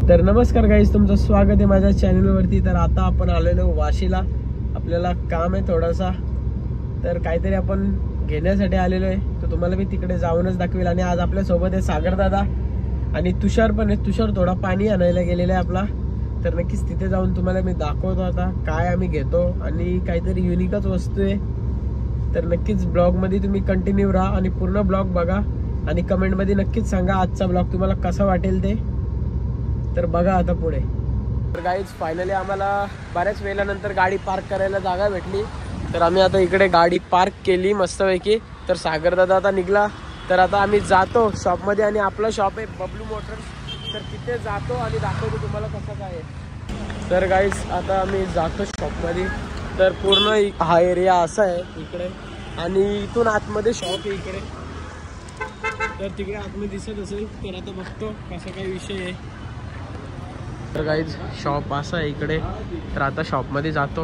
तर नमस्कार गाईज, तुमचं स्वागत आहे माझ्या चॅनलवरती। तर आता आपण आलेलो वाशीला, आपल्याला काम आहे थोडासा, तर काहीतरी आपण घेण्यासाठी आलेलो आहे। तर तुम्हाला मी तिकडे जाऊनच दाखवेल। आणि आज आपल्या सोबत आहे सागर दादा आणि तुषार पण आहे। तुषार थोडा पाणी आणायला गेलेला आहे आपला, तर नक्कीच तिथे जाऊन तुम्हाला मी दाखवतो आता काय आम्ही घेतो आणि काहीतरी युनिकच वस्तू आहे। तर नक्कीच ब्लॉग मध्ये तुम्ही कंटिन्यू राहा आणि पूर्ण ब्लॉग बघा आणि कमेंट मध्ये नक्कीच सांगा आजचा ब्लॉग तुम्हाला कसा वाटेल ते। तर बघा आता पुढे। तर गाईज फायनली आम्हाला बऱ्याच वेळानंतर गाडी पार्क करायला जागा भेटली, तर आम्ही आता इकडे गाडी पार्क केली मस्तपैकी। तर सागर दादा आता निघला, तर आता आम्ही जातो शॉपमध्ये आणि आपलं शॉप आहे बबलू मोटर्स, तर तिथे जातो आणि दाखवतो तुम्हाला कसं काय आहे। तर गाईज आता आम्ही जातो शॉपमध्ये। तर पूर्ण हा एरिया असा आहे इकडे आणि इथून आतमध्ये शॉप आहे इकडे, तर तिकडे आतमध्ये दिसत असेल। तर आता बघतो कसा काय विषय आहे। तर गाईज शॉप असा आहे इकडे, तर आता शॉपमध्ये जातो।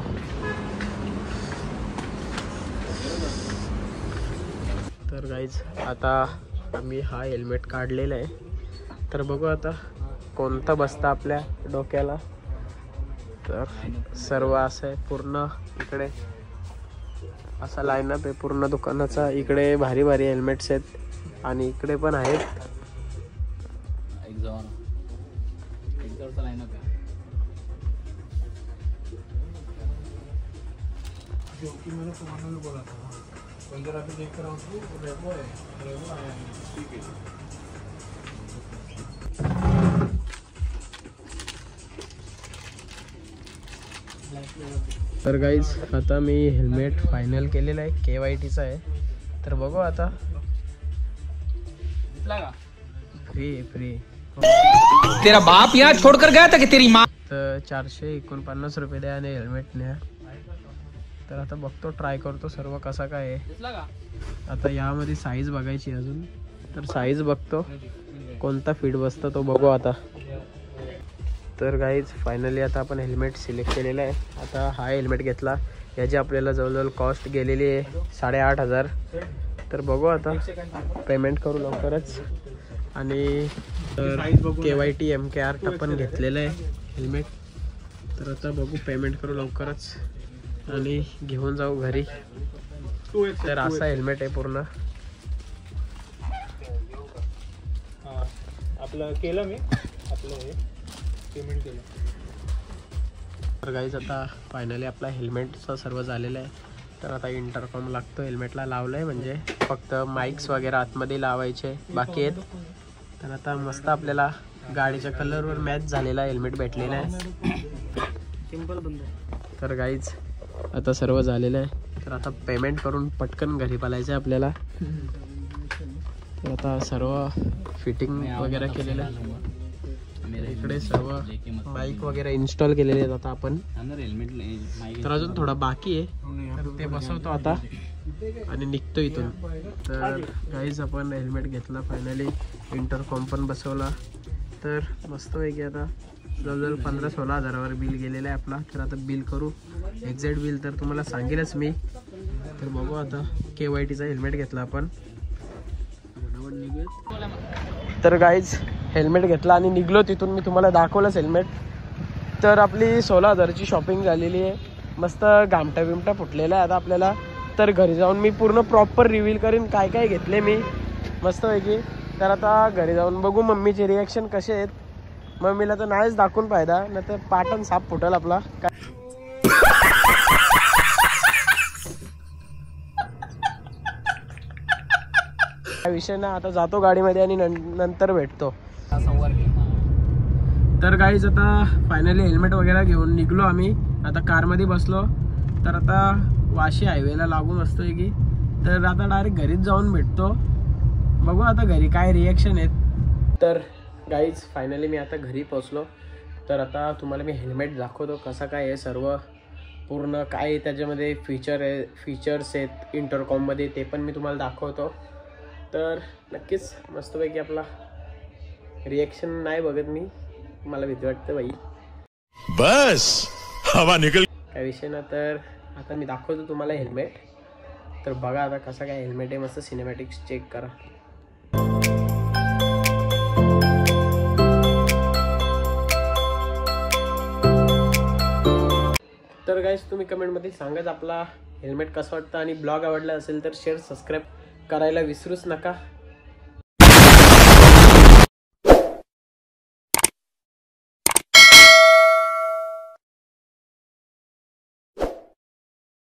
तर गाईज आता आम्ही हा हेल्मेट काढलेला आहे, तर बघू आता कोणता बसता आपल्या डोक्याला। तर सर्व असं आहे पूर्ण इकडे, असा लाईनअप आहे पूर्ण दुकानाचा। इकडे भारी भारी हेल्मेट्स आहेत आणि इकडे पण आहेत। तर गाईज आता मी हेल्मेट फायनल केलेला आहे, KYTचा आहे। तर बघू आता फ्री तेरा बाप यहाँ छोड़कर गया था कि तेरी माँ। तर 449 रुपये द्या आणि हेल्मेट न्या। तर आता बघतो, ट्राय करतो सर्व कसा काय आहे। आता यामध्ये साईज बघायची अजून, तर साईज बघतो कोणता फिट बसतो तो बघू आता। तर गाईज फायनली आता आपण हेल्मेट सिलेक्ट केलेलं आहे। आता हा हेल्मेट घेतला, याची आपल्याला जवळजवळ कॉस्ट गेलेली आहे 8,500। तर बघू आता पेमेंट करू लवकरच। आणि KYT MKR पण घेतलेलं आहे हेल्मेट, तर आता बघू पेमेंट करू लवकरच आणि घेऊन जाऊ घरी। तर असा हेल्मेट आहे पूर्ण आपलं केलं मी, आपलं हे पेमेंट केलं। तर गाईज आता फायनली आपला हेल्मेटचं सर्व झालेलं आहे। तर आता इंटरकॉम लागतो हेल्मेटला, लावलं आहे म्हणजे फक्त माइक्स वगैरे आतमध्ये लावायचे बाकी आहेत। तर आता मस्त आपल्याला गाडीच्या कलरवर मॅच झालेला हेल्मेट भेटलेला आहे सिंपल बंद। तर गाईज आता सर्व झालेलं आहे, तर आता पेमेंट करून पटकन घरी पालायचं आहे आपल्याला। तर आता सर्व फिटिंग वगैरे केलेलं आहे, इकडे सर्व माईक वगैरे इन्स्टॉल केलेले आहेत आता आपण। तर अजून थोडा बाकी आहे, तर ते बसवतो आता आणि निघतो इथून। तर गाईज आपण हेल्मेट घेतला फायनली, इंटरकॉम पण बसवला, तर मस्तपैकी आता जवळजवळ 15-16 हजारावर बिल गेलेलं आहे आपला। तर आता बिल करू, एक्झॅक्ट बिल तर तुम्हाला सांगेलच मी। तर बघू आता KYTचा हेल्मेट घेतला आपण। तर गाईज हेल्मेट घेतला आणि निघलो तिथून, मी तुम्हाला दाखवलंच हेल्मेट। तर आपली 16 हजाराची शॉपिंग झालेली आहे, मस्त घामटा बिमटा फुटलेला आहे आता आपल्याला। तर घरी जाऊन मी पूर्ण प्रॉपर रिव्हील करीन काय काय घेतले मी मस्तपैकी। तर आता घरी जाऊन बघू मम्मीचे रिॲक्शन कसे आहेत। मम्मीला तर नाहीच दाखवून फायदा, नाही तर पाटण साप फुटल आपला। काय विषय ना, आता जातो गाडीमध्ये आणि नंतर भेटतो। तर गाईज आता फायनली हेल्मेट वगैरे घेऊन निघलो आम्ही, आता कारमध्ये बसलो। तर आता वाशी हायवेला लागून असतोय की, तर आता डायरेक्ट घरीच जाऊन भेटतो, बघू आता घरी काय रिॲक्शन आहेत। तर गाईज फायनली मी आता घरी पोचलो, तर आता तुम्हाला मी हेल्मेट दाखवतो कसा काय आहे सर्व पूर्ण, काय त्याच्यामध्ये फीचर्स आहेत इंटरकॉममध्ये, ते पण मी तुम्हाला दाखवतो। तर नक्कीच मस्तपैकी आपला रिॲक्शन नाही बघत मी, मला भीती वाटतं बाई, बस हवा निकल काय विषय ना। तर आता मी दाखवतो तुम्हाला हेल्मेट, तर बघा आता कसा काय हेल्मेट आहे, मस्त सिनेमॅटिक्स चेक करा। तर गाईज तुम्ही कमेंटमध्ये सांगाच आपला हेल्मेट कसं वाटतं आणि ब्लॉग आवडला असेल तर शेअर सबस्क्राईब करायला विसरूच नका.